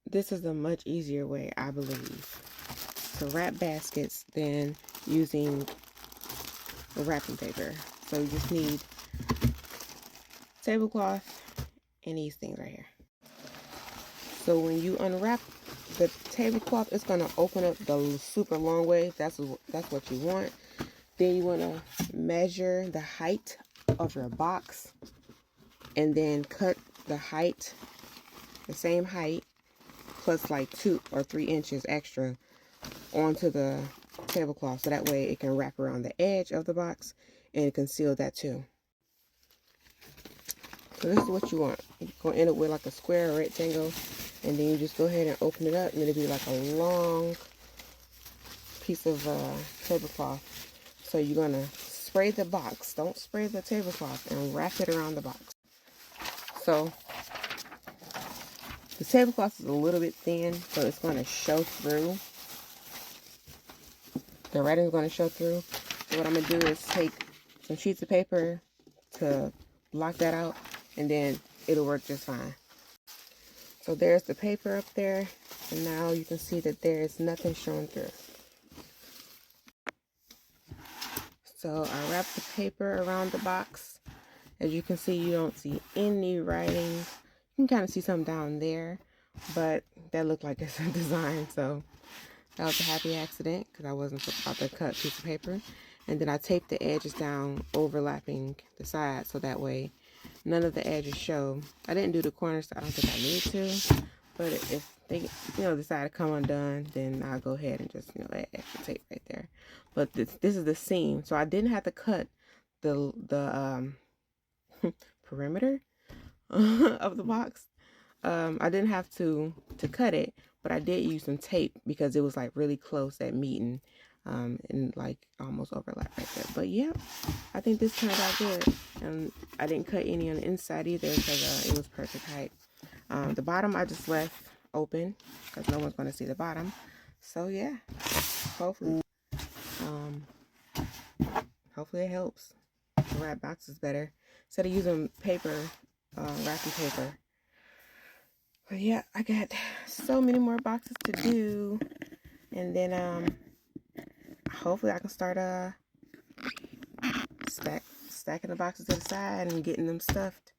this is a much easier way, I believe, to wrap baskets than using wrapping paper. So you just need tablecloth and these things right here. So when you unwrap the tablecloth, it's gonna open up the super long way. That's what you want. Then you wanna measure the height of your box, and then cut the height, the same height, plus like 2 or 3 inches extra onto the tablecloth, so that way it can wrap around the edge of the box and conceal that too. So this is what you want. You're gonna end up with like a square or rectangle, and then you just go ahead and open it up, and it'll be like a long piece of tablecloth. So you're gonna spray the box. Don't spray the tablecloth, and wrap it around the box. So the tablecloth is a little bit thin, so it's going to show through. The writing is going to show through. So what I'm going to do is take some sheets of paper to block that out, and then it'll work just fine. So there's the paper up there, and now you can see that there is nothing showing through. So I wrap the paper around the box. As you can see, you don't see any writing. You can kind of see something down there, but that looked like it's a design, so that was a happy accident because I wasn't about to cut a piece of paper. And then I taped the edges down, overlapping the sides, so that way none of the edges show. I didn't do the corners, so I don't think I need to, but if they, decide to come undone, then I'll go ahead and just, add extra tape right there. But this is the seam, so I didn't have to cut the perimeter of the box. I didn't have to cut it, but I did use some tape because it was like really close at meeting, and like almost overlap right there. But yeah, I think this turned out good, and I didn't cut any on the inside either because it was perfect height. The bottom I just left open because no one's going to see the bottom. So yeah, hopefully it helps to wrap boxes better instead of using paper, wrapping paper. But yeah, I got so many more boxes to do, and then hopefully I can start stacking the boxes to the side and getting them stuffed.